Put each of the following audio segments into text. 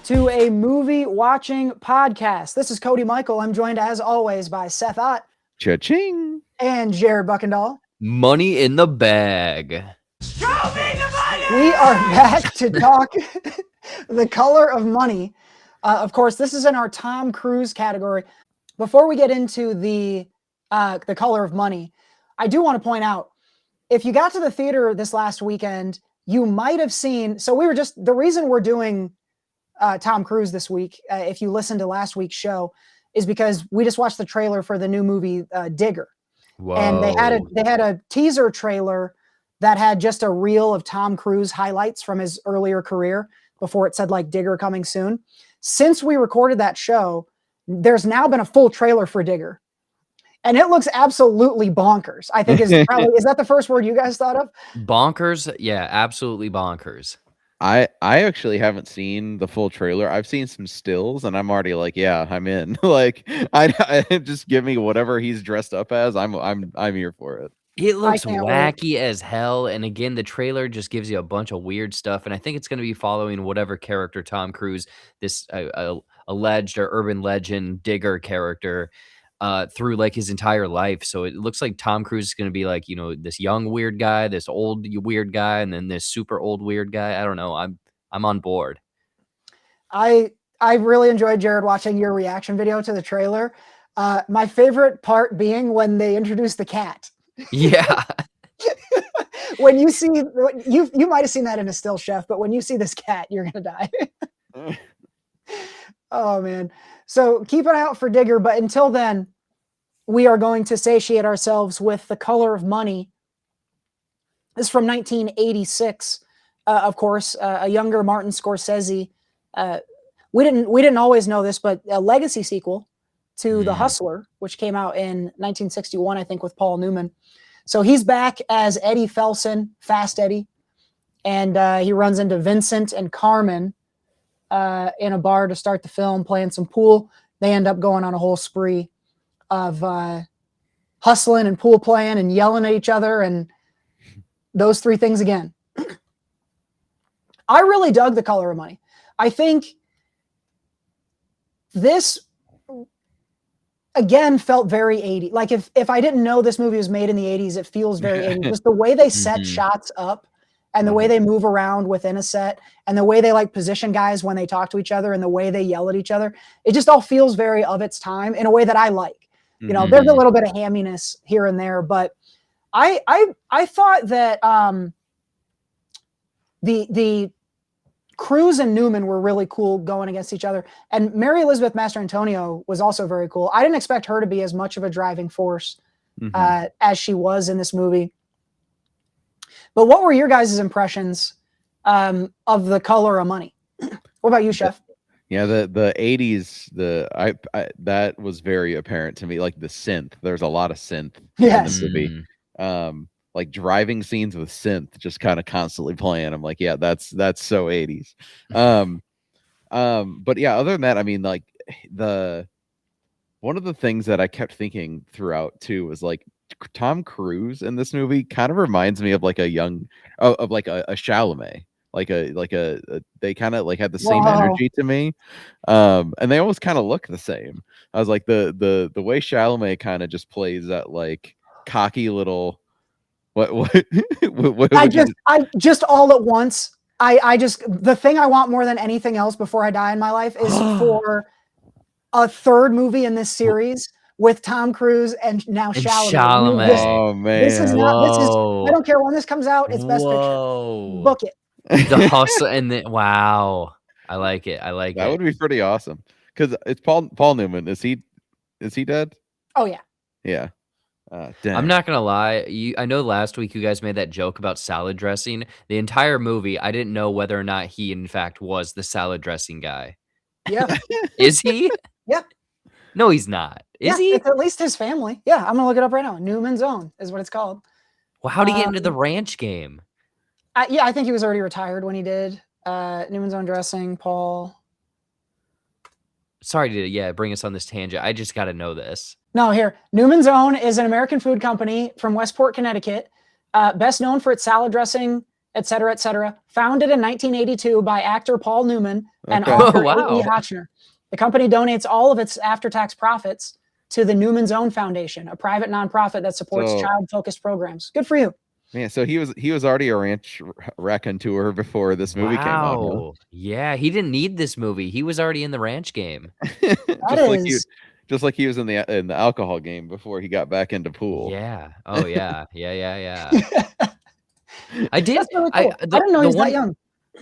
to a movie watching podcast. This is Cody Michael. I'm joined as always by Seth Ott. Cha-ching. And Jared Buckendahl. Money in the bag. Show me the money! We are back to talk The Color of Money. Of course, this is in our Tom Cruise category. Before we get into the Color of Money, I do want to point out, if you got to the theater this last weekend, you might have seen, the reason we're doing Tom Cruise this week, if you listened to last week's show, is because we just watched the trailer for the new movie Digger. Whoa. And they had a teaser trailer that had just a reel of Tom Cruise highlights from his earlier career before it said like Digger coming soon. Since we recorded that show, there's now been a full trailer for Digger. And it looks absolutely bonkers. I think is that the first word you guys thought of? Bonkers? Yeah, absolutely bonkers. I actually haven't seen the full trailer. I've seen some stills, and I'm already like, yeah, I'm in. Like, I just give me whatever he's dressed up as. I'm here for it. It looks wacky as hell, and again, the trailer just gives you a bunch of weird stuff, and I think it's going to be following whatever character Tom Cruise, this alleged or urban legend Digger character, through like his entire life. So it looks like Tom Cruise is going to be like, you know, this young weird guy, this old weird guy, and then this super old weird guy. I don't know. I'm on board. I really enjoyed, Jared, watching your reaction video to the trailer. My favorite part being when they introduced the cat. Yeah. When you see, you might have seen that in a still, Chef, but when you see this cat, you're going to die. Oh, man. So keep an eye out for Digger. But until then, we are going to satiate ourselves with The Color of Money. This is from 1986. Of course, a younger Martin Scorsese. We didn't always know this, but a legacy sequel to The Hustler, which came out in 1961, I think, with Paul Newman. So he's back as Eddie Felson, Fast Eddie, and he runs into Vincent and Carmen in a bar to start the film, playing some pool. They end up going on a whole spree of hustling and pool playing and yelling at each other, and those three things again. I really dug The Color of Money. I think this again felt very 80s. Like if I didn't know this movie was made in the 80s, it feels very 80s. Just the way they set shots up and the way they move around within a set and the way they like position guys when they talk to each other and the way they yell at each other. It just all feels very of its time in a way that I like. You know, there's a little bit of hamminess here and there, but I thought that the Cruise and Newman were really cool going against each other. And Mary Elizabeth Mastrantonio was also very cool. I didn't expect her to be as much of a driving force as she was in this movie. But what were your guys' impressions of The Color of Money? What about you, Chef? Yeah, the 80s, that was very apparent to me. Like the synth, there's a lot of synth in the movie. Like driving scenes with synth just kind of constantly playing. I'm like, yeah, that's so 80s. But yeah, other than that, I mean, like one of the things that I kept thinking throughout too was like Tom Cruise in this movie kind of reminds me of like a Chalamet. They kind of like had the same energy to me, and they almost kind of look the same. I was like the way Chalamet kind of just plays that like cocky little I just all at once. I just the thing I want more than anything else before I die in my life is for a third movie in this series with Tom Cruise and now Chalamet. Oh man, this is I don't care when this comes out. It's best picture. Book it. The Hustle and the wow. I like it. That would be pretty awesome because it's Paul Newman. Is he dead? Oh yeah. Yeah. I'm not gonna lie. I know last week you guys made that joke about salad dressing. The entire movie, I didn't know whether or not he, in fact, was the salad dressing guy. Yeah. Is he? Yeah. No, he's not. Is he? It's at least his family. Yeah, I'm gonna look it up right now. Newman's Own is what it's called. Well, how'd he get into the ranch game? I think he was already retired when he did. Newman's Own Dressing, Paul. Sorry to bring us on this tangent. I just got to know this. No, here. Newman's Own is an American food company from Westport, Connecticut, best known for its salad dressing etc., etc. Founded in 1982 by actor Paul Newman and Okay. author Wow. A.E. Hotchner. The company donates all of its after-tax profits to the Newman's Own Foundation, a private nonprofit that supports child-focused programs. Good for you. Man, so he was already a ranch raconteur before this movie came out. Huh? Yeah, he didn't need this movie. He was already in the ranch game. Just like he was in the alcohol game before he got back into pool. Yeah. Oh yeah. Yeah. I did. That's really cool. I didn't know he was that young.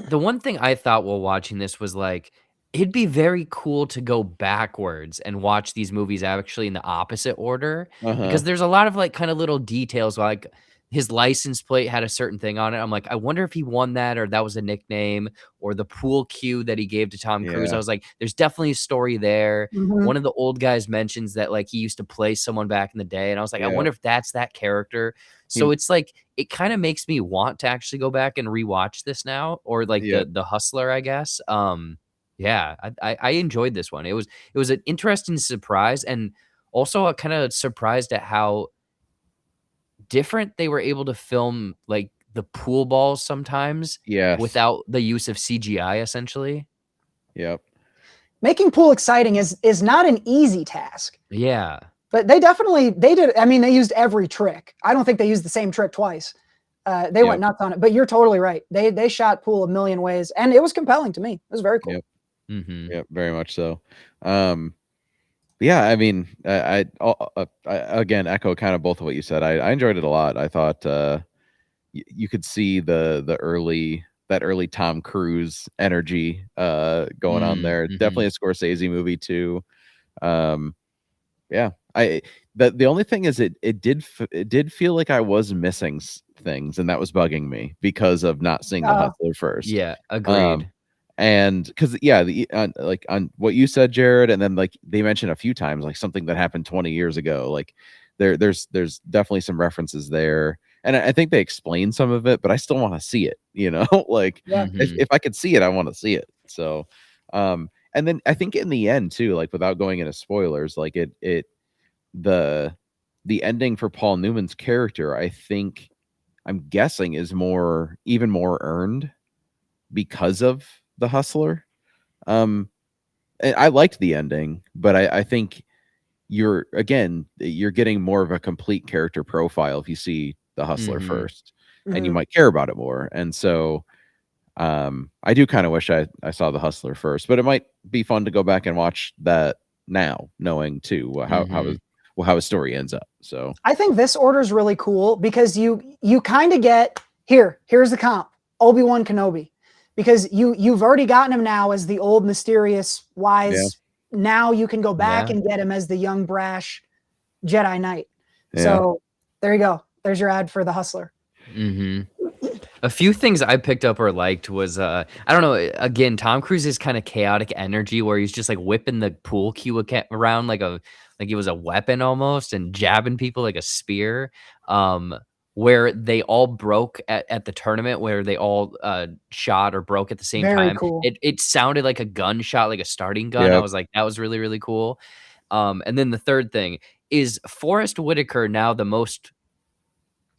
The one thing I thought while watching this was like, it'd be very cool to go backwards and watch these movies actually in the opposite order, because there's a lot of like kind of little details, like his license plate had a certain thing on it. I'm like, I wonder if he won that, or that was a nickname, or the pool cue that he gave to Tom Cruise. I was like, there's definitely a story there. One of the old guys mentions that like he used to play someone back in the day, and I was like, I wonder if that's that character. So it's like, it kind of makes me want to actually go back and rewatch this now, or like the Hustler, I guess. Yeah, I enjoyed this one. It was an interesting surprise, and also kind of surprised at how different they were able to film like the pool balls sometimes without the use of CGI, essentially. Yep. Making pool exciting is not an easy task. Yeah. But they did. I mean, they used every trick. I don't think they used the same trick twice. They went nuts on it, but you're totally right. They shot pool a million ways, and it was compelling to me. It was very cool. Yep. Yep, very much so. Yeah, I mean, I again echo kind of both of what you said. I enjoyed it a lot. I thought you could see that early Tom Cruise energy going on there. Definitely a Scorsese movie too. Yeah, the only thing is it did feel like I was missing things, and that was bugging me because of not seeing the Hustler first. Yeah, agreed. And because like on what you said, Jared, and then like they mentioned a few times like something that happened 20 years ago. Like there's definitely some references there, and I think they explain some of it, but I still want to see it. Like if I could see it, I want to see it. So, and then I think in the end too, like without going into spoilers, like the ending for Paul Newman's character, I'm guessing is even more earned because of the Hustler. I liked the ending, but I think you're getting more of a complete character profile if you see the Hustler first, and you might care about it more. And so I do kind of wish I saw the Hustler first, but it might be fun to go back and watch that now, knowing too how his story ends up. So I think this order is really cool because you kind of get here's the comp, Obi-Wan Kenobi. Because you've already gotten him now as the old, mysterious, wise. Yeah. Now you can go back and get him as the young, brash Jedi Knight. Yeah. So there you go. There's your ad for the Hustler. A few things I picked up or liked was, I don't know, again, Tom Cruise's kind of chaotic energy where he's just like whipping the pool cue around like it was a weapon almost, and jabbing people like a spear. Where they all broke at the tournament, where they all shot or broke at the same time. Cool. It sounded like a gunshot, like a starting gun. Yep. I was like, that was really, really cool. And then the third thing is Forrest Whitaker, now the most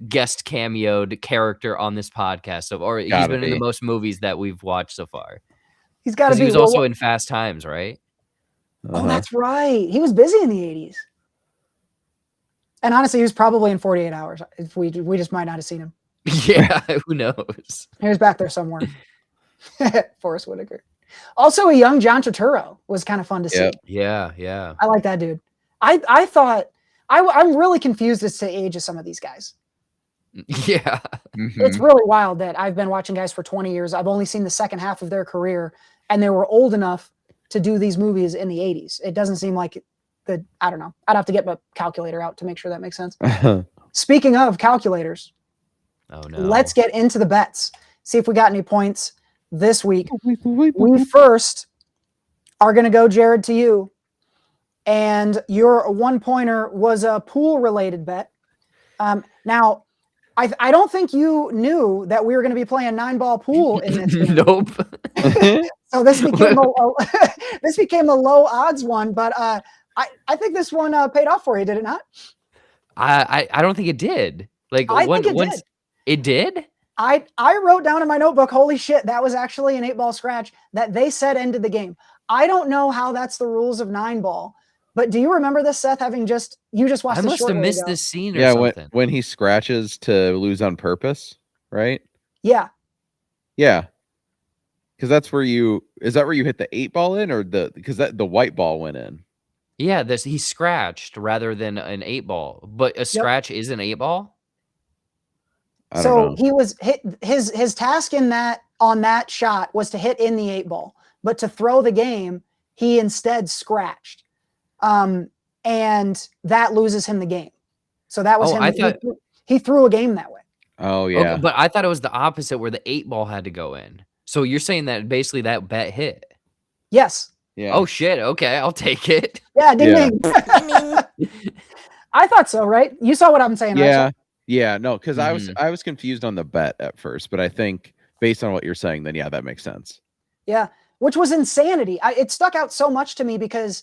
guest cameoed character on this podcast. He's been in the most movies that we've watched so far. He's got to be. He was also in Fast Times, right? Oh, that's right. He was busy in the 80s. And honestly, he was probably in 48 Hours. If we just might not have seen him. Yeah, who knows? He was back there somewhere. Forrest Whitaker. Also, a young John Turturro was kind of fun to see. Yeah. I like that dude. I thought I'm really confused as to the age of some of these guys. Yeah. It's really wild that I've been watching guys for 20 years. I've only seen the second half of their career, and they were old enough to do these movies in the 80s. It doesn't seem like I don't know. I'd have to get my calculator out to make sure that makes sense. Speaking of calculators, let's get into the bets. See if we got any points this week. We first are going to go, Jared, to you. And your 1-pointer was a pool-related bet. Now, I don't think you knew that we were going to be playing 9-ball pool in this game. Nope. So this became a low odds one, but I think this one paid off for you, did it not? I don't think it did. Like I think it did. It did? I wrote down in my notebook, holy shit, that was actually an 8-ball scratch that they said ended the game. I don't know how that's the rules of 9-ball, but do you remember this, Seth, you just watched I the must short have way missed ago? this scene or something. When he scratches to lose on purpose, right? Yeah. Yeah. Because that's where you hit the 8-ball in, or because the white ball went in. Yeah, he scratched rather than an 8-ball, but a scratch is an 8-ball. I don't know. He was hit. His task on that shot was to hit in the 8-ball, but to throw the game, he instead scratched, and that loses him the game. So that was him. I thought he threw a game that way. Oh yeah, okay, but I thought it was the opposite, where the 8-ball had to go in. So you're saying that basically that bet hit? Yes. Yeah. Oh shit. Okay, I'll take it. Yeah. Ding ding. I thought so. Right? You saw what I'm saying, yeah. right? Yeah. No, because I was confused on the bet at first, but I think based on what you're saying, then yeah, that makes sense. Yeah, which was insanity. It stuck out so much to me because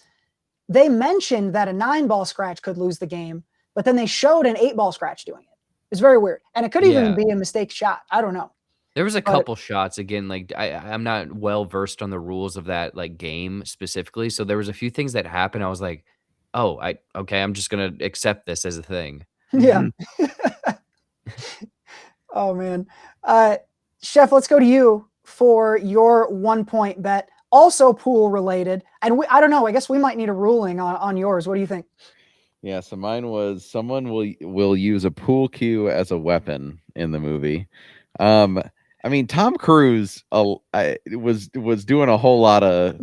they mentioned that a 9-ball scratch could lose the game, but then they showed an 8-ball scratch doing it. It's very weird, and it could even be a mistake shot. I don't know. There was a couple shots, again, like I'm not well versed on the rules of that like game specifically, so there was a few things that happened. I was like, oh, okay, I'm just gonna accept this as a thing. Yeah. Oh man, Chef, let's go to you for your 1-point bet, also pool related, and I don't know. I guess we might need a ruling on yours. What do you think? Yeah, so mine was someone will use a pool cue as a weapon in the movie. I mean, Tom Cruise was doing a whole lot of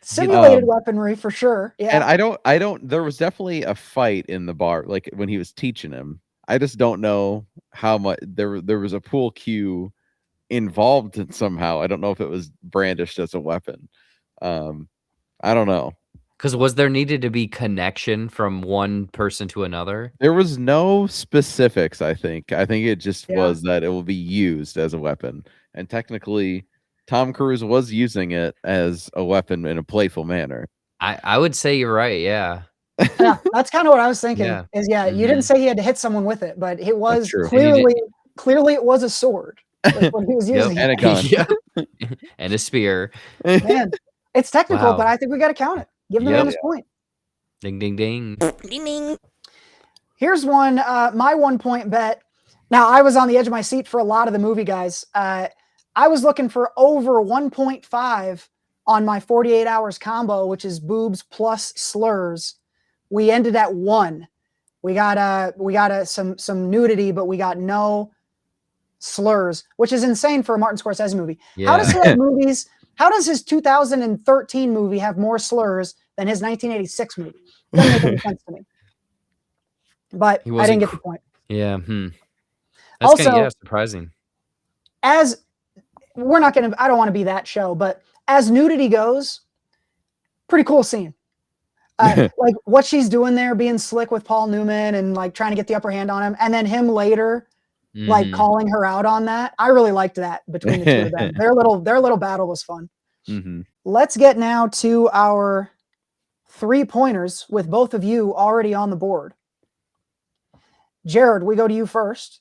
simulated weaponry for sure. Yeah, and I don't. There was definitely a fight in the bar, like when he was teaching him. I just don't know how much there was a pool cue involved in somehow. I don't know if it was brandished as a weapon. I don't know. Because was there needed to be connection from one person to another? There was no specifics, I think. I think it just was that it will be used as a weapon. And technically, Tom Cruise was using it as a weapon in a playful manner. I would say you're right, yeah. Yeah, that's kind of what I was thinking. Yeah. You didn't say he had to hit someone with it, but it was clearly it was a sword. Like when he was using and a gun. And a spear. Man, it's technical, but I think we got to count it. Give the man his point. Ding, ding, ding. Ding, ding. Here's one, my 1-point bet. Now, I was on the edge of my seat for a lot of the movie, guys. I was looking for over 1.5 on my 48 hours combo, which is boobs plus slurs. We ended at 1. We got some nudity, but we got no slurs, which is insane for a Martin Scorsese movie. Yeah. How does his 2013 movie have more slurs than his 1986 movie? Doesn't make any sense to me. But I didn't get the point. Yeah. That's also surprising. As we're not going to, I don't want to be that show, but as nudity goes, pretty cool scene. Like what she's doing there, being slick with Paul Newman and like trying to get the upper hand on him, and then him later like calling her out on that. I really liked that between the two of them. Their little battle was fun. Let's get now to our 3-pointers with both of you already on the board. Jared, we go to you first.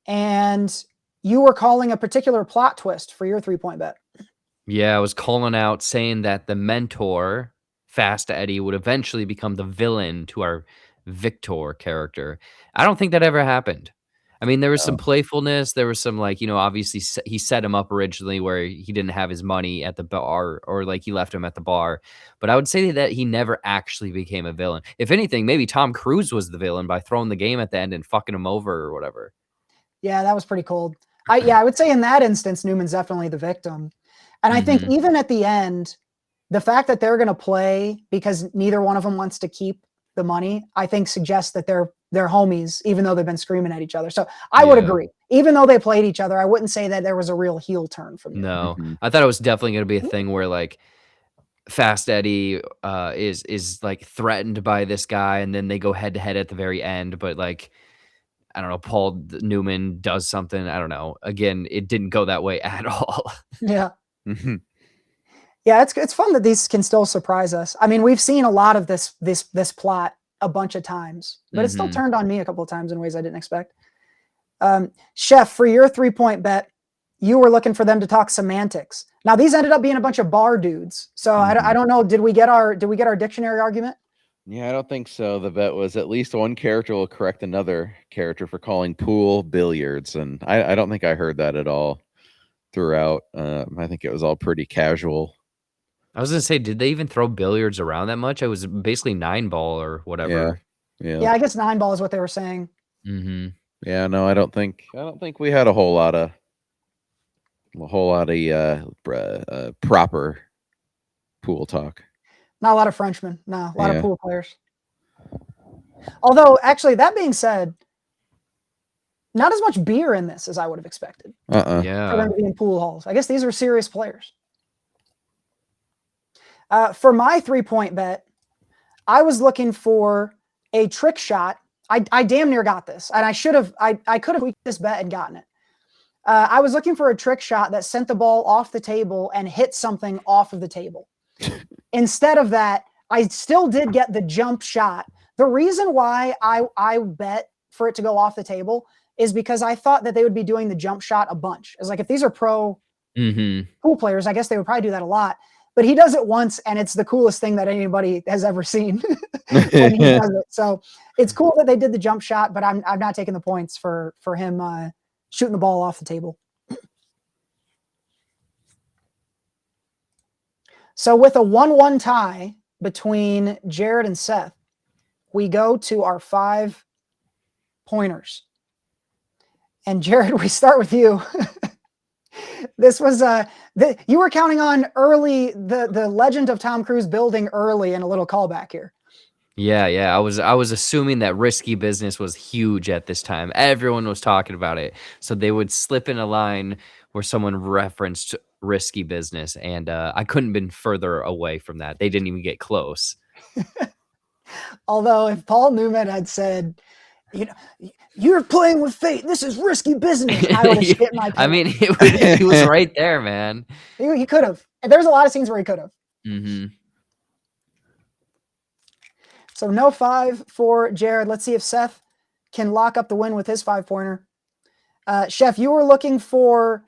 And you were calling a particular plot twist for your 3-point bet. Yeah, I was calling out saying that the mentor, Fast Eddie, would eventually become the villain to our Victor character. I don't think that ever happened. I mean, there was some playfulness. There was some, like, obviously he set him up originally where he didn't have his money at the bar, or like he left him at the bar. But I would say that he never actually became a villain. If anything, maybe Tom Cruise was the villain by throwing the game at the end and fucking him over or whatever. Yeah, that was pretty cold. I would say in that instance, Newman's definitely the victim. And I think even at the end, the fact that they're going to play because neither one of them wants to keep the money, I think suggests that they're homies, even though they've been screaming at each other. So I would agree. Even though they played each other, I wouldn't say that there was a real heel turn from them. No, I thought it was definitely going to be a thing where like Fast Eddie is like threatened by this guy, and then they go head to head at the very end. But like, I don't know, Paul Newman does something. I don't know. Again, it didn't go that way at all. Yeah. Yeah, it's fun that these can still surprise us. I mean, we've seen a lot of this plot a bunch of times, but it still turned on me a couple of times in ways I didn't expect. Chef, for your 3-point bet, you were looking for them to talk semantics. Now these ended up being a bunch of bar dudes. So I don't know. Did we get our dictionary argument? Yeah, I don't think so. The bet was at least one character will correct another character for calling pool billiards, and I don't think I heard that at all throughout. I think it was all pretty casual. I was gonna say, did they even throw billiards around that much? It was basically 9-ball or whatever. Yeah. I guess 9-ball is what they were saying. Yeah, no, I don't think we had a whole lot of proper pool talk. Not a lot of Frenchmen. No, a lot of pool players. Although, actually, that being said, not as much beer in this as I would have expected. Yeah. For them to be in pool halls. I guess these are serious players. For my 3-point bet, I was looking for a trick shot. I damn near got this, and I could have tweaked this bet and gotten it. I was looking for a trick shot that sent the ball off the table and hit something off of the table. Instead of that, I still did get the jump shot. The reason why I bet for it to go off the table is because I thought that they would be doing the jump shot a bunch. It's like, if these are pro pool players, I guess they would probably do that a lot. But he does it once, and it's the coolest thing that anybody has ever seen when he does it. So it's cool that they did the jump shot, but I'm not taking the points for him shooting the ball off the table. So with a 1-1 tie between Jared and Seth, we go to our 5 pointers. And Jared, we start with you. This was you were counting on early the legend of Tom Cruise building early, and a little callback here. Yeah. I was assuming that Risky Business was huge at this time. Everyone was talking about it, so they would slip in a line where someone referenced Risky Business, and I couldn't have been further away from that. They didn't even get close. Although if Paul Newman had said, you're playing with fate, this is risky business, I would have shit my pants. I mean, he was right there, man. He could have. There's a lot of scenes where he could have. So no 5 for Jared. Let's see if Seth can lock up the win with his 5-pointer. Chef, you were looking for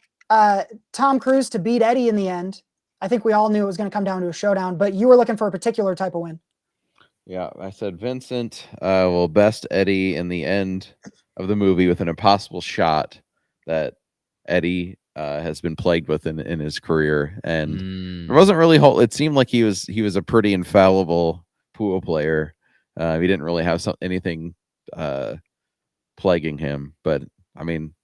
Tom Cruise to beat Eddie in the end. I think we all knew it was going to come down to a showdown, but you were looking for a particular type of win. Yeah, I said Vincent will best Eddie in the end of the movie with an impossible shot that Eddie has been plagued with in his career, and it wasn't really. It seemed like he was a pretty infallible pool player. He didn't really have anything plaguing him, but I mean,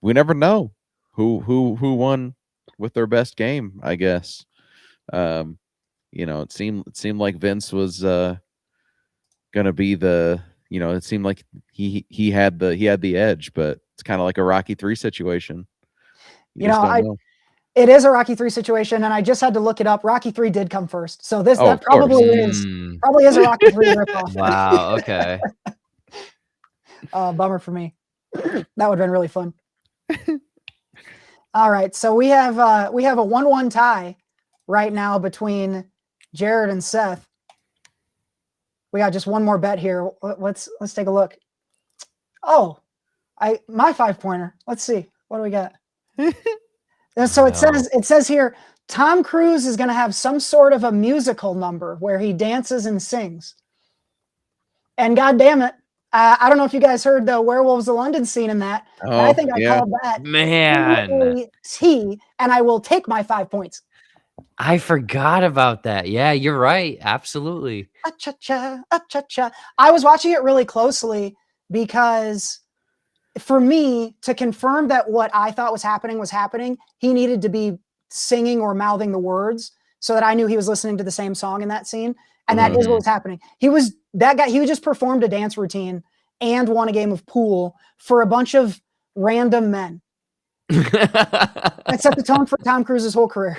we never know who won with their best game. I guess it seemed like Vince was gonna be the. It seemed like he had the edge, but it's kind of like a Rocky 3 situation. It is a Rocky 3 situation, and I just had to look it up. Rocky 3 did come first, so that probably is a Rocky 3 ripoff. Wow. Okay. Bummer for me. That would have been really fun. All right, so we have a 1-1 tie right now between Jared and Seth. We got just one more bet here. Let's take a look. Oh, my 5-pointer. Let's see. What do we got? So it says here, Tom Cruise is going to have some sort of a musical number where he dances and sings. And God damn it, I don't know if you guys heard the Werewolves of London scene in that. Oh, I think I called that man. T, and I will take my 5 points. I forgot about that. Yeah, you're right. Absolutely. Cha-cha. I was watching it really closely because for me to confirm that what I thought was happening, he needed to be singing or mouthing the words so that I knew he was listening to the same song in that scene. And that is what was happening. He just performed a dance routine and won a game of pool for a bunch of random men. That set the tone for Tom Cruise's whole career.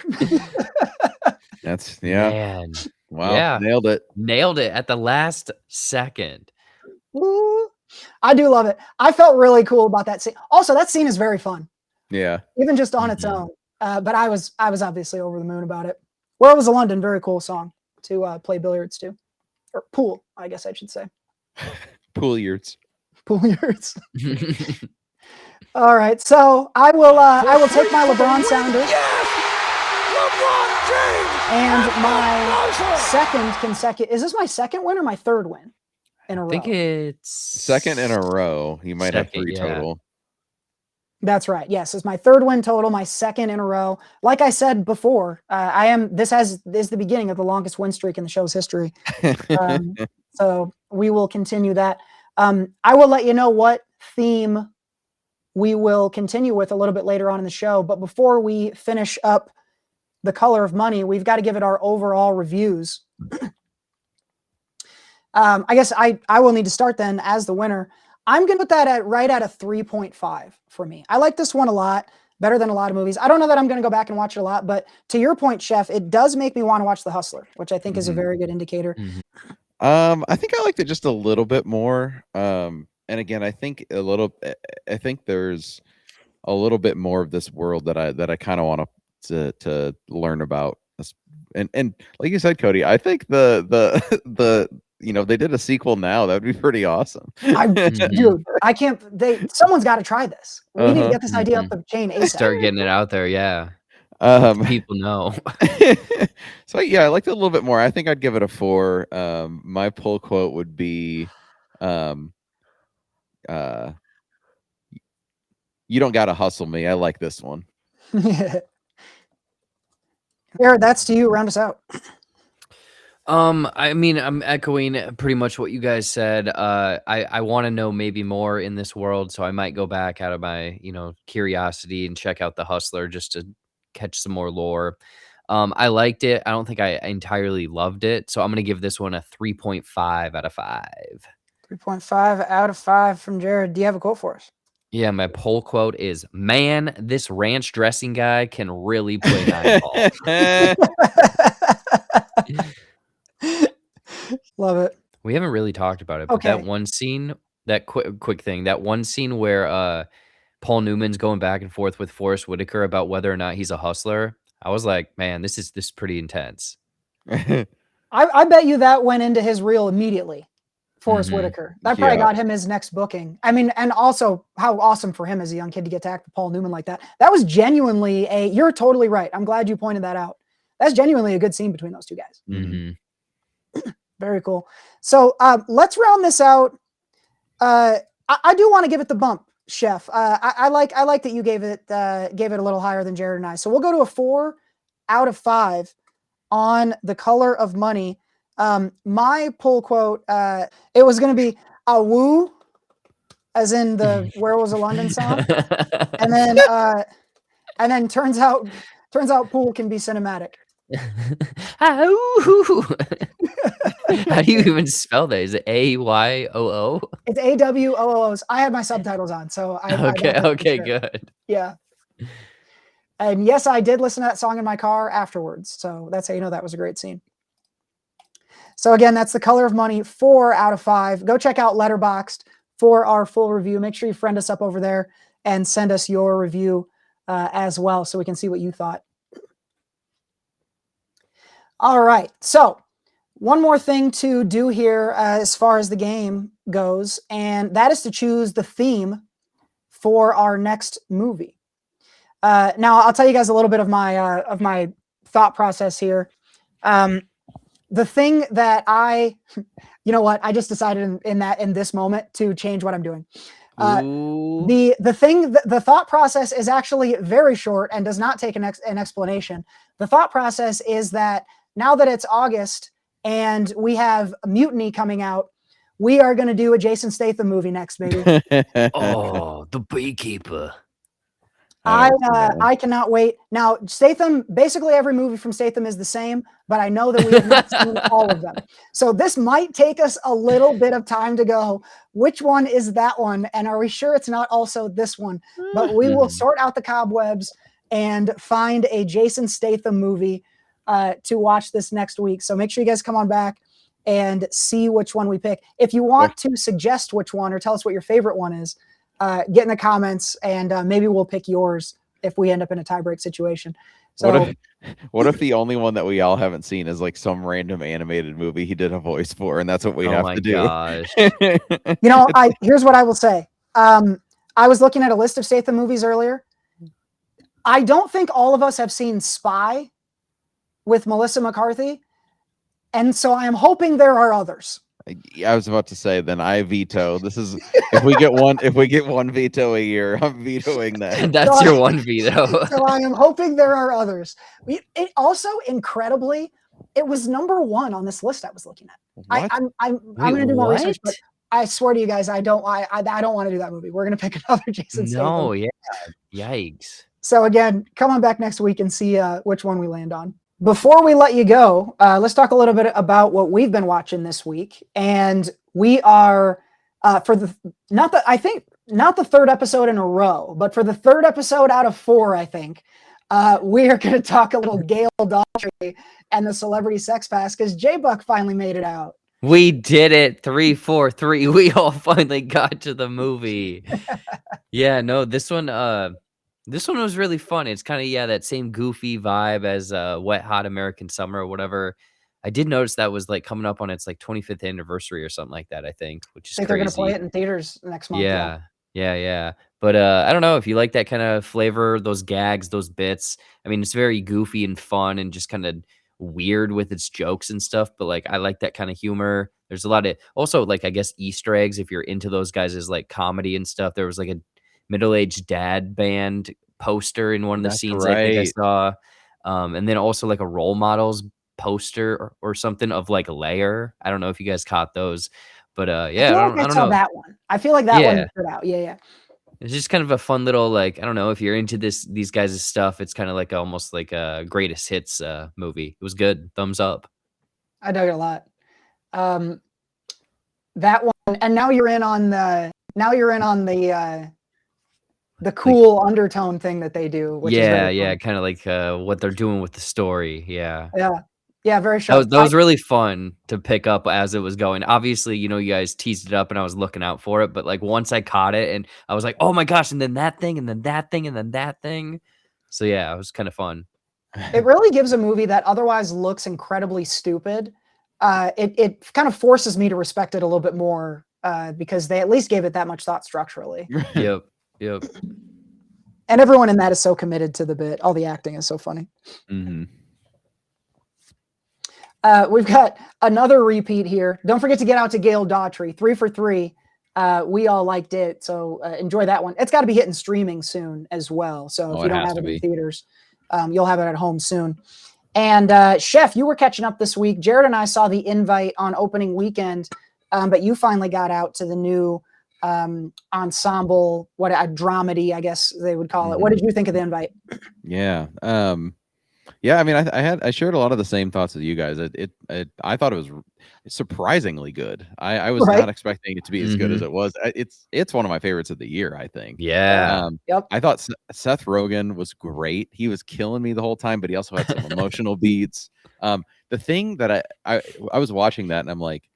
Man. Wow. Yeah. Nailed it at the last second. Ooh, I do love it. I felt really cool about that scene. Also, that scene is very fun. Yeah. Even just on its own. But I was obviously over the moon about it. Werewolves of London, very cool song to play billiards to. Or pool, I guess I should say. Pool-yards. Pool-yards. All right, so I will take my LeBron sounder. Yes! LeBron James! And my second consecutive. Is this my second win or my third win in a row? I think it's second in a row. You might have 3 total. That's right. Yes, it's my third win total, my second in a row. Like I said before, this is the beginning of the longest win streak in the show's history. So we will continue that. I will let you know what theme we will continue with a little bit later on in the show. But before we finish up The Color of Money, we've got to give it our overall reviews. I guess I will need to start then as the winner. I'm going to put that right at a 3.5 for me. I like this one a lot, better than a lot of movies. I don't know that I'm going to go back and watch it a lot, but to your point, Chef, it does make me want to watch The Hustler, which I think is a very good indicator. I think I liked it just a little bit more. And again, I think there's a little bit more of this world that I kind of want to learn about. And like you said, Cody, I think the they did a sequel now. That would be pretty awesome. Dude, someone's got to try this. We need to get this idea up the chain ASAP. Start getting it out there, yeah. People know. So yeah, I liked it a little bit more. I think I'd give it a 4. My pull quote would be, "You don't gotta hustle me. I like this one." Jared, that's to you. Round us out. I mean, I'm echoing pretty much what you guys said. I want to know maybe more in this world, so I might go back out of my, curiosity and check out The Hustler just to catch some more lore. I liked it. I don't think I entirely loved it, so I'm going to give this one a 3.5 out of 5. 3.5 out of 5 from Jared. Do you have a quote for us? Yeah, my poll quote is, "Man, this ranch dressing guy can really play 9 ball." Love it. We haven't really talked about it, but that one scene, that quick thing, that one scene where Paul Newman's going back and forth with Forrest Whitaker about whether or not he's a hustler. I was like, man, this is pretty intense. I bet you that went into his reel immediately. Forrest Whitaker. That probably got him his next booking. I mean, and also how awesome for him as a young kid to get to act with Paul Newman like that. That was genuinely you're totally right. I'm glad you pointed that out. That's genuinely a good scene between those two guys. Very cool. So let's round this out. I do want to give it the bump, Chef. I like that you gave it a little higher than Jared and I. So we'll go to a 4 out of 5 on The Color of Money. My pull quote, it was going to be a woo, as in the Where Was a London song, and then turns out pool can be cinematic. How do you even spell that? Is it AYOO? It's AWOOs. I had my subtitles on, so okay, good. Yeah. And yes, I did listen to that song in my car afterwards. So that's how you know that was a great scene. So again, that's The Color of Money, 4 out of 5. Go check out Letterboxd for our full review. Make sure you friend us up over there and send us your review as well so we can see what you thought. All right. So one more thing to do here as far as the game goes, and that is to choose the theme for our next movie. Now, I'll tell you guys a little bit of my thought process here. The thing that I just decided in this moment to change what I'm doing. The thought process is actually very short and does not take an explanation. The thought process is that now that it's August and we have Mutiny coming out, we are going to do a Jason Statham movie next, baby. Oh, The Beekeeper. I cannot wait. Now, Statham, basically every movie from Statham is the same, but I know that we have not seen all of them. So this might take us a little bit of time to go, which one is that one? And are we sure it's not also this one? But we will sort out the cobwebs and find a Jason Statham movie to watch this next week. So make sure you guys come on back and see which one we pick. If you want to suggest which one or tell us what your favorite one is, get in the comments and maybe we'll pick yours if we end up in a tiebreak situation. So what if the only one that we all haven't seen is like some random animated movie he did a voice for, and that's what we have to do? Gosh. Here's what I will say. I was looking at a list of Statham movies earlier. I don't think all of us have seen Spy with Melissa McCarthy. And so I am hoping there are others. I was about to say, then I veto. This is if we get one veto a year, I'm vetoing that. That's your one veto. So I am hoping there are others. It also, incredibly, it was number 1 on this list I was looking at. I'm going to do more research, but I swear to you guys, I don't want to do that movie. We're going to pick another Jason Statham. No, yeah, yikes. So again, come on back next week and see which one we land on. Before we let you go, let's talk a little bit about what we've been watching this week. And we are not the third episode in a row, but for the third episode out of 4, I think, we are going to talk a little Gail Daughtry and the Celebrity Sex Pass because J-Buck finally made it out. We did it. 3-4-3. We all finally got to the movie. Yeah, no, this one was really fun. It's kind of, that same goofy vibe as Wet Hot American Summer or whatever. I did notice that was like coming up on its like 25th anniversary or something like that, I think, which is crazy. They're going to play it in theaters next month. Yeah. But I don't know if you like that kind of flavor, those gags, those bits. I mean, it's very goofy and fun and just kind of weird with its jokes and stuff. But like, I like that kind of humor. There's a lot of also like, I guess, Easter eggs if you're into those guys' like comedy and stuff. There was like a middle-aged dad band poster in one of the scenes I think I saw, and then also like a role models poster or something of like Layer. I don't know if you guys caught those, but I don't know that one. I feel like that one stood out. Yeah. It's just kind of a fun little like, I don't know if you're into these guys' stuff. It's kind of like almost like a greatest hits movie. It was good. Thumbs up. I dug it a lot. That one, and now you're in on the cool like, undertone thing that they do. Which is kind of like what they're doing with the story. Yeah, very sharp. That was really fun to pick up as it was going. Obviously, you guys teased it up, and I was looking out for it. But like once I caught it, and I was like, oh my gosh! And then that thing, and then that thing, and then that thing. So yeah, it was kind of fun. It really gives a movie that otherwise looks incredibly stupid. It kind of forces me to respect it a little bit more because they at least gave it that much thought structurally. Yep. And everyone in that is so committed to the bit. All the acting is so funny. Mm-hmm. We've got another repeat here. Don't forget to get out to Gail Daughtry. 3 for 3. We all liked it, so enjoy that one. It's got to be hitting streaming soon as well. So if you don't have it in theaters, you'll have it at home soon. And Chef, you were catching up this week. Jared and I saw the invite on opening weekend, but you finally got out to the new ensemble, what a dramedy, I guess they would call it. What did you think of the invite? Yeah. I mean, I shared a lot of the same thoughts as you guys. I thought it was surprisingly good. I was not expecting it to be as good as it was. It's one of my favorites of the year, I think. Yeah. I thought Seth Rogen was great. He was killing me the whole time, but he also had some emotional beats. The thing that I was watching that and I'm like,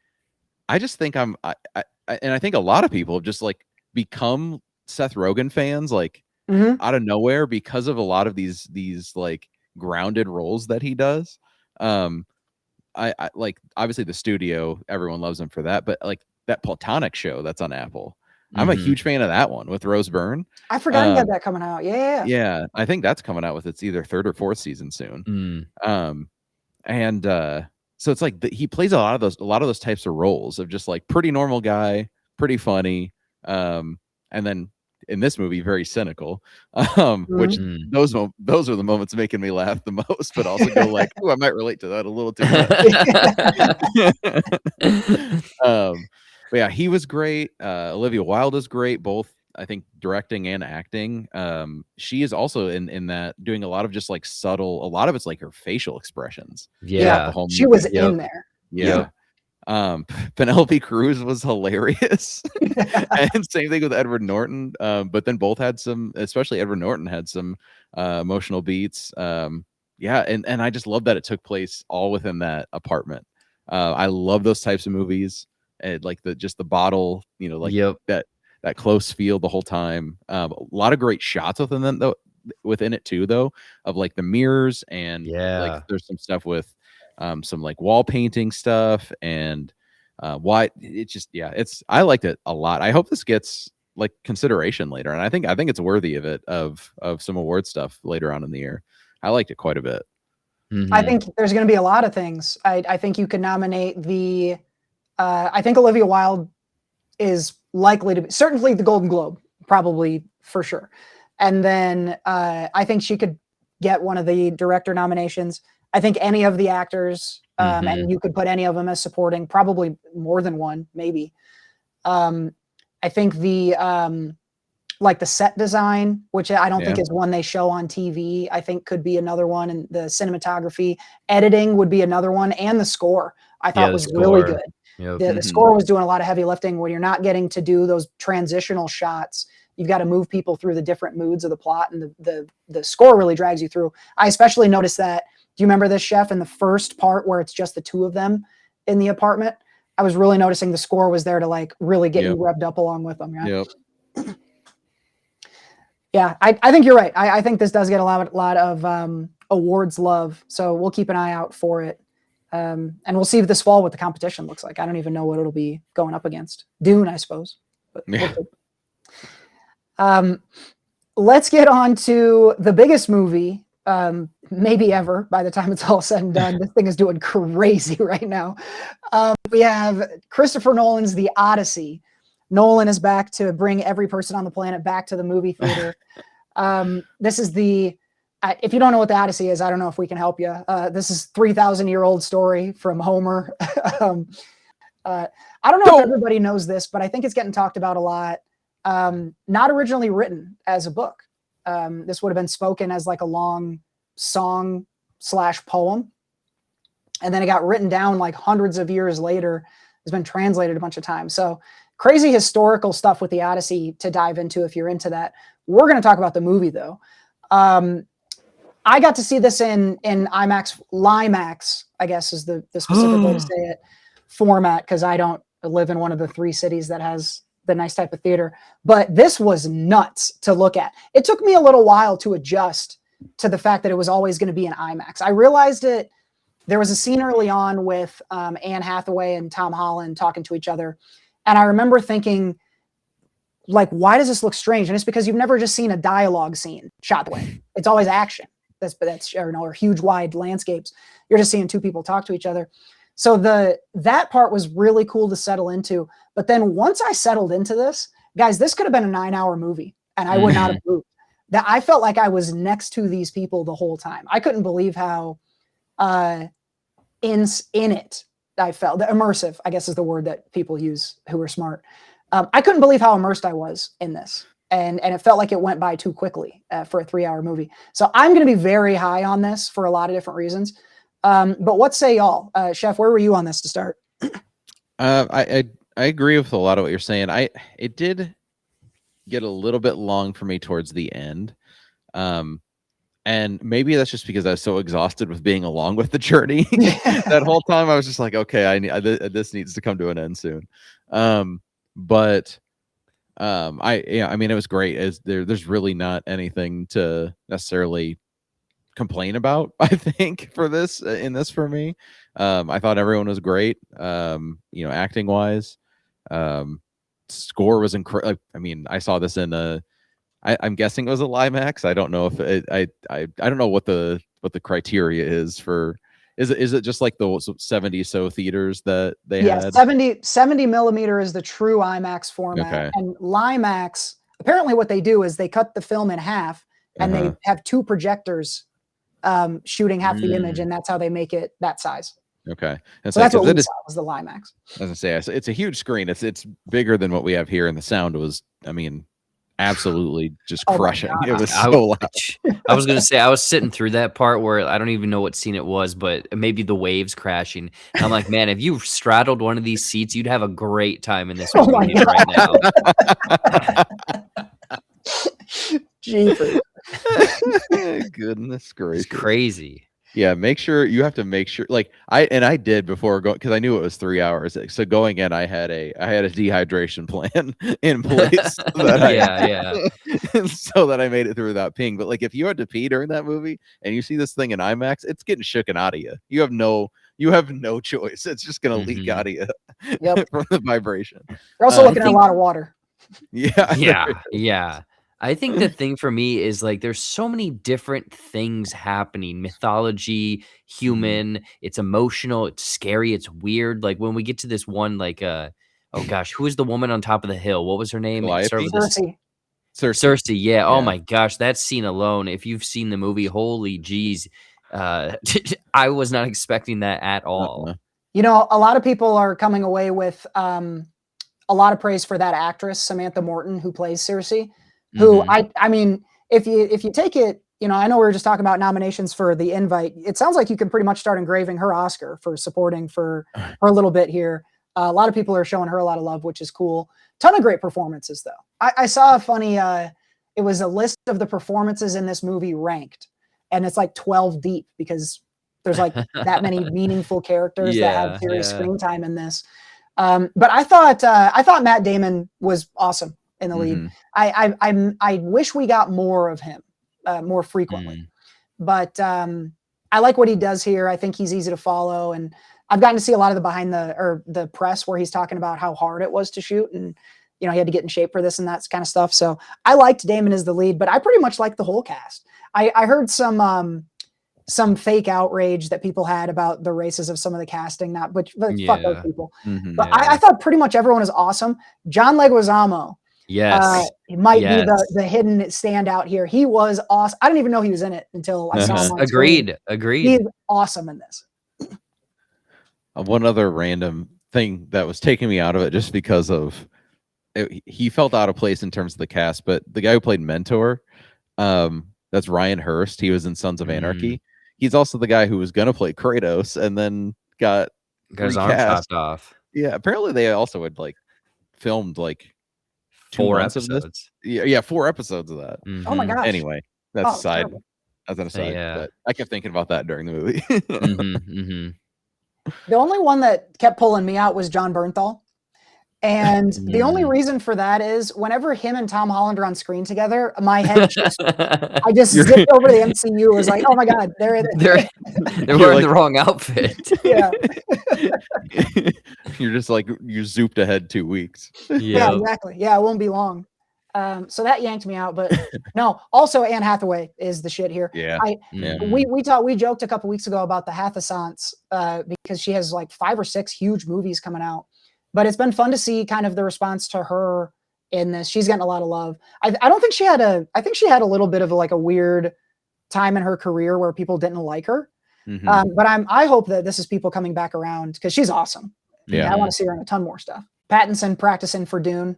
I just think and I think a lot of people have just like become Seth Rogen fans, like out of nowhere because of a lot of these like grounded roles that he does. I like obviously the studio, everyone loves him for that, but like that Platonic show that's on Apple, I'm a huge fan of that one with Rose Byrne. I forgot he had that coming out. Yeah, I think that's coming out with its either 3rd or 4th season soon. So it's like he plays a lot of those types of roles of just like pretty normal guy, pretty funny, and then in this movie very cynical, which those are the moments making me laugh the most, but also go like, oh, I might relate to that a little too much. But yeah, he was great. Olivia Wilde is great, both I think directing and acting. She is also in that doing a lot of just like subtle, a lot of it's like her facial expressions. She was in there. Penelope Cruz was hilarious. And same thing with Edward Norton, but then both had some, especially Edward Norton had some emotional beats. And I just love that it took place all within that apartment. I love those types of movies, and like the bottle, that close feel the whole time. A lot of great shots within them though, within it too, though, of like the mirrors and like there's some stuff with some like wall painting stuff and why it just I liked it a lot. I hope this gets like consideration later, and I think it's worthy of it of some award stuff later on in the year. I liked it quite a bit. I think there's going to be a lot of things. I think you could nominate the. I think Olivia Wilde is likely to be certainly the Golden Globe, probably for sure, and then I think she could get one of the director nominations. I think any of the actors, and you could put any of them as supporting, probably more than one, maybe. I think the like the set design, which I don't think is one they show on TV, I think could be another one, and the cinematography, editing would be another one, and the score I thought was really good. Yep. The score was doing a lot of heavy lifting when you're not getting to do those transitional shots. You've got to move people through the different moods of the plot, and the score really drags you through. I especially noticed that. Do you remember this, Chef, in the first part where it's just the two of them in the apartment? I was really noticing the score was there to like really get you revved up along with them. Right? Yep. Yeah, I think you're right. I think this does get a lot of awards love, so we'll keep an eye out for it. And we'll see this fall what the competition looks like. I don't even know what it'll be going up against. Dune, I suppose. But let's get on to the biggest movie maybe ever by the time it's all said and done. This thing is doing crazy right now. We have Christopher Nolan's The Odyssey. Nolan is back to bring every person on the planet back to the movie theater. This is the if you don't know what the Odyssey is, I don't know if we can help you. This is 3,000-year-old story from Homer. I don't know if everybody knows this, but I think it's getting talked about a lot. Not originally written as a book. This would have been spoken as like a long song / poem. And then it got written down like hundreds of years later. It's been translated a bunch of times. So crazy historical stuff with the Odyssey to dive into if you're into that. We're going to talk about the movie though. I got to see this in LIMAX, I guess is the specific way to say it, format, because I don't live in one of the 3 cities that has the nice type of theater. But this was nuts to look at. It took me a little while to adjust to the fact that it was always going to be in IMAX. I realized it. There was a scene early on with Anne Hathaway and Tom Holland talking to each other. And I remember thinking, like, why does this look strange? And it's because you've never just seen a dialogue scene shot the way. It's always action. That's or huge wide landscapes. You're just seeing 2 people talk to each other. So that part was really cool to settle into. But then once I settled into this, guys, this could have been a 9-hour movie, and I would not have moved. That I felt like I was next to these people the whole time. I couldn't believe how in it I felt. The immersive, I guess, is the word that people use who are smart. I couldn't believe how immersed I was in this. And it felt like it went by too quickly for a 3-hour movie. So I'm going to be very high on this for a lot of different reasons. But what say y'all? Chef, where were you on this to start? I agree with a lot of what you're saying. It did get a little bit long for me towards the end. And maybe that's just because I was so exhausted with being along with the journey. That whole time I was just like, okay, this needs to come to an end soon. I mean, it was great. There's really not anything to necessarily complain about, I think, for this for me. I thought everyone was great. Acting wise, score was incredible. I mean, I saw this in I'm guessing it was a LIMAX. I don't know if I don't know what the criteria is for. Is it just like the 70 so theaters that they had? 70 millimeter is the true IMAX format. Okay. And LIMAX, apparently what they do is they cut the film in half and they have 2 projectors shooting half the image, and that's how they make it that size. Okay. And so that's what we saw was the LIMAX. As I say, it's a huge screen. It's bigger than what we have here, and the sound was, I mean, absolutely just crushing. It was so loud. I was gonna say I was sitting through that part where I don't even know what scene it was, but maybe the waves crashing. And I'm like, man, if you straddled one of these seats, you'd have a great time in this movie right now. Jeepers. Goodness gracious. It's crazy. Yeah, make sure like I did before going, because I knew it was 3 hours. So going in, I had a dehydration plan in place. So that I made it through without peeing. But like if you had to pee during that movie and you see this thing in IMAX, it's getting shooken out of you. You have no choice. It's just gonna leak out of you from the vibration. You're also looking at a lot of water. Yeah. I think the thing for me is like there's so many different things happening. Mythology, human, it's emotional, it's scary, it's weird. Like when we get to this one, like oh gosh, who is the woman on top of the hill? What was her name? It started with this- Cersei. Yeah. Oh my gosh, that scene alone. If you've seen the movie, holy geez. I was not expecting that at all. You know, a lot of people are coming away with a lot of praise for that actress, Samantha Morton, who plays Cersei, who I mean, if you take it, you know, I know we were just talking about nominations for The Invite. It sounds like you can pretty much start engraving her Oscar for supporting for her a little bit here. A lot of people are showing her a lot of love, which is cool. Ton of great performances, though. I saw a funny, it was a list of the performances in this movie ranked, and it's like 12 deep because there's like that many meaningful characters that have serious screen time in this. But I thought Matt Damon was awesome in the lead. I wish we got more of him more frequently, but I like what he does here. I think he's easy to follow, and I've gotten to see a lot of the behind the press where he's talking about how hard it was to shoot, and you know he had to get in shape for this and that kind of stuff. So I liked Damon as the lead, but I pretty much liked the whole cast. I heard some fake outrage that people had about the races of some of the casting, but fuck those people. But I thought pretty much everyone is awesome. John Leguizamo, he might be the hidden standout here. He was awesome. I didn't even know he was in it until I saw him on screen. Agreed. He's awesome in this. One other random thing that was taking me out of it just because of he felt out of place in terms of the cast, but the guy who played Mentor, that's Ryan Hurst. He was in Sons of Anarchy. He's also the guy who was going to play Kratos and then got his arm chopped off. Yeah, apparently they also had like filmed like 4 episodes. Yeah, 4 episodes of that. Oh my gosh. Anyway, that's an aside. But I kept thinking about that during the movie. The only one that kept pulling me out was John Bernthal. And the only reason for that is whenever him and Tom Holland are on screen together, my head I just zipped over to the MCU. Was like, oh my god, they're wearing the wrong outfit. Yeah, you're just like you zooped ahead 2 weeks. Yeah, exactly. Yeah, it won't be long. So that yanked me out, but no. Also, Anne Hathaway is the shit here. Yeah, we joked a couple weeks ago about the Hathasance because she has like 5 or 6 huge movies coming out. But it's been fun to see kind of the response to her in this. She's getting a lot of love. I don't think I think she had a little bit of like a weird time in her career where people didn't like her. But I hope that this is people coming back around because she's awesome. Yeah, I want to see her in a ton more stuff. Pattinson practicing for Dune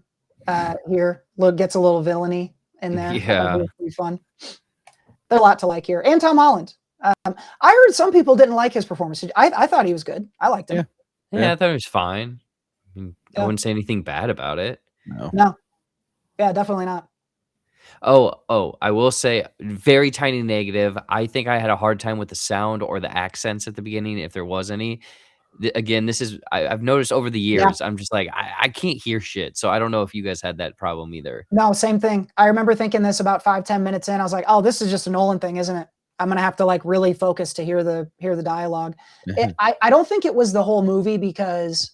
here. Gets a little villainy in there. Yeah, pretty fun. There's a lot to like here. And Tom Holland. I heard some people didn't like his performance. I thought he was good. I liked him. Yeah, I thought he was fine. I wouldn't say anything bad about it. No. Yeah, definitely not. Oh, I will say very tiny negative. I think I had a hard time with the sound or the accents at the beginning, if there was any. Again, this is I've noticed over the years. I'm just like I can't hear shit. So I don't know if you guys had that problem either. No, same thing. I remember thinking this about 5-10 minutes in. I was like, oh, this is just a Nolan thing, isn't it? I'm gonna have to like really focus to hear the dialogue. I don't think it was the whole movie because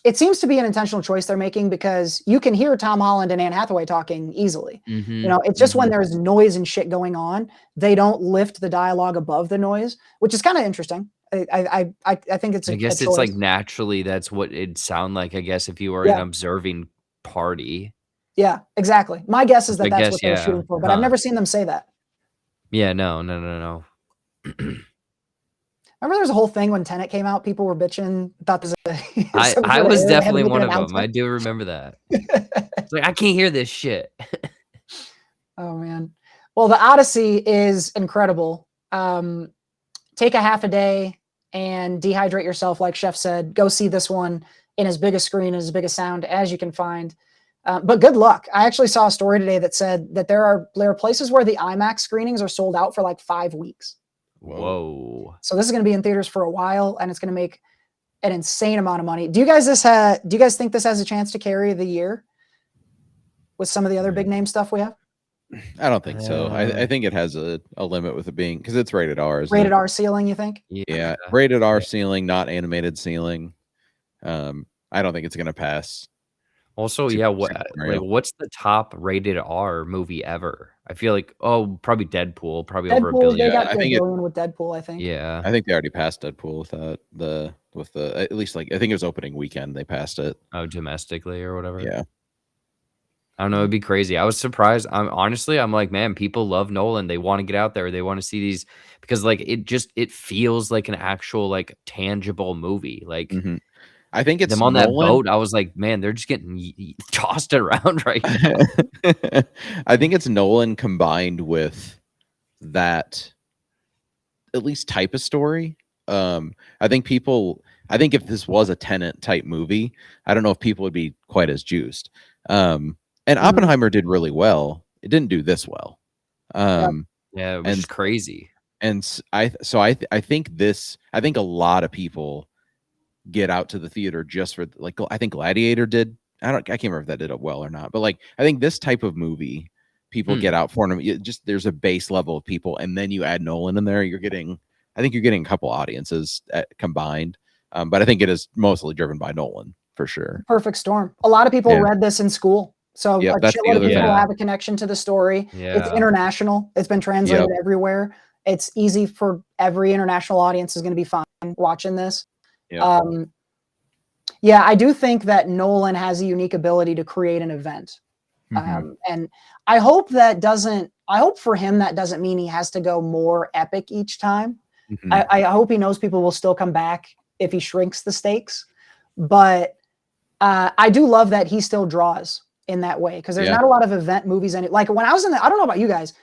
it seems to be an intentional choice they're making because you can hear Tom Holland and Anne Hathaway talking easily. You know, it's just when there's noise and shit going on, they don't lift the dialogue above the noise, which is kind of interesting. I think it's. I guess it's like naturally that's what it'd sound like. I guess if you were an observing party. Yeah, exactly. My guess is that's what they're shooting for, but I've never seen them say that. Yeah, no. Remember there was a whole thing when Tenet came out, people were bitching, thought this was I was definitely one of them. I do remember that. It's like, I can't hear this shit. Oh, man. Well, the Odyssey is incredible. Take a half a day and dehydrate yourself, like Chef said. Go see this one in as big a screen and as big a sound as you can find. But good luck. I actually saw a story today that said that there are places where the IMAX screenings are sold out for like 5 weeks. Whoa. So this is going to be in theaters for a while, and it's going to make an insane amount of money. Do you guys think this has a chance to carry the year with some of the other big name stuff we have? I don't think so. I think it has a limit with it being because it's rated R. Rated R ceiling, you think? Yeah, rated R ceiling, not animated ceiling. I don't think it's going to pass. Also, Super yeah, scenario. what's the top rated R movie ever? I feel like, probably Deadpool, probably over $1 Deadpool, billion. they got I to a think it. billion with Deadpool, I think. Yeah. I think they already passed Deadpool with that. With the at least like I think it was opening weekend they passed it. Oh, domestically or whatever. Yeah. I don't know. It'd be crazy. I was surprised. I'm like, man, people love Nolan. They want to get out there. They want to see these because like it feels like an actual like tangible movie. Like Mm-hmm. I think it's them on that Nolan. boat. I was like, man, they're just getting tossed around right now. I think it's Nolan combined with that at least type of story. I think if this was a Tenet type movie, I don't know if people would be quite as juiced. And Oppenheimer did really well. It didn't do this well. Yeah, which is crazy. And I think a lot of people get out to the theater just for like I think Gladiator did. I can't remember if that did it well or not, but like I think this type of movie people get out for them. Just there's a base level of people, and then you add Nolan in there. I think you're getting a couple audiences combined. But I think it is mostly driven by Nolan for sure. Perfect storm. A lot of people read this in school. So a shitload of people have a connection to the story. Yeah. It's international. It's been translated everywhere. It's easy for every international audience is going to be fine watching this. Yeah, I do think that Nolan has a unique ability to create an event. And I hope for him that doesn't mean he has to go more epic each time. I hope he knows people will still come back if he shrinks the stakes. But I do love that he still draws in that way because there's not a lot of event movies. Like when I was I don't know about you guys,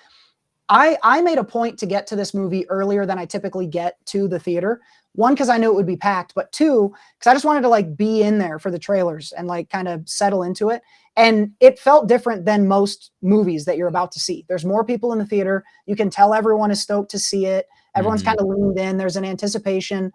I made a point to get to this movie earlier than I typically get to the theater. One, because I knew it would be packed, but two, because I just wanted to like be in there for the trailers and like kind of settle into it. And it felt different than most movies that you're about to see. There's more people in the theater. You can tell everyone is stoked to see it. Everyone's kind of leaned in. There's an anticipation.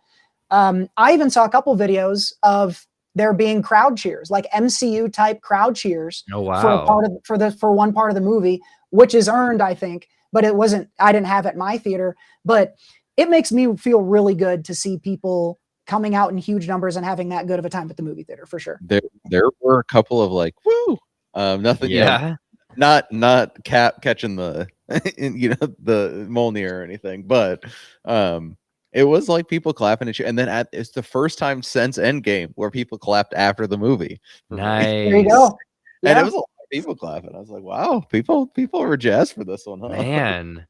I even saw a couple videos of there being crowd cheers, like MCU type crowd cheers for one part of the movie, which is earned, I think, but I didn't have it at my theater, but it makes me feel really good to see people coming out in huge numbers and having that good of a time at the movie theater for sure. There were a couple of like, woo, nothing. Yeah. Not catching the, the Mjolnir or anything, but, it was like people clapping at you, and then it's the first time since Endgame where people clapped after the movie. Nice. There you go. And it was a lot of people clapping. I was like, wow, people were jazzed for this one, huh? Man,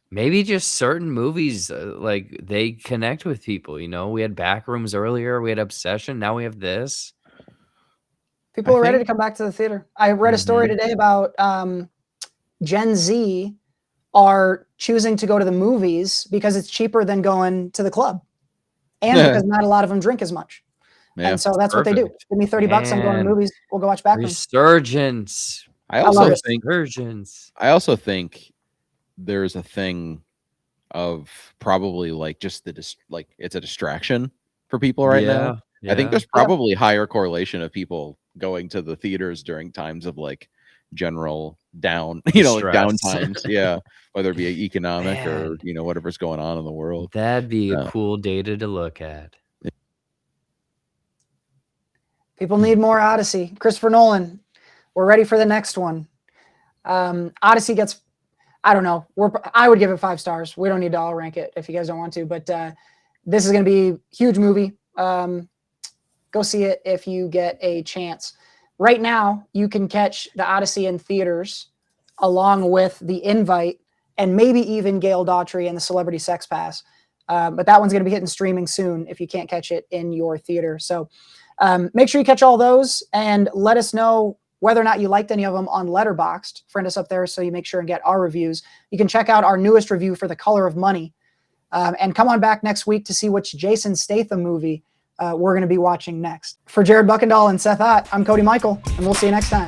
maybe just certain movies like they connect with people. We had Backrooms earlier, we had Obsession, now we have this. People are ready to come back to the theater. I read a story today about Gen Z are choosing to go to the movies because it's cheaper than going to the club, and because not a lot of them drink as much. Yeah, and so that's what they do. Give me $30, I'm going to the movies. We'll go watch Backrooms. Resurgence. I also think there's a thing of probably like just it's a distraction for people right now. Yeah. I think there's probably higher correlation of people going to the theaters during times of like general down, like down times. Yeah. Whether it be economic or, whatever's going on in the world. That'd be a cool data to look at. People need more Odyssey. Christopher Nolan, we're ready for the next one. Odyssey gets, I don't know. I would give it 5 stars. We don't need to all rank it if you guys don't want to, but this is going to be a huge movie. Go see it if you get a chance. Right now, you can catch the Odyssey in theaters along with The Invite and maybe even Gail Daughtry and the Celebrity Sex Pass. But that one's going to be hitting streaming soon if you can't catch it in your theater. So make sure you catch all those and let us know whether or not you liked any of them on Letterboxd. Friend us up there so you make sure and get our reviews. You can check out our newest review for The Color of Money. And come on back next week to see which Jason Statham movie we're going to be watching next. For Jared Buckendahl and Seth Ott, I'm Cody Michael, and we'll see you next time.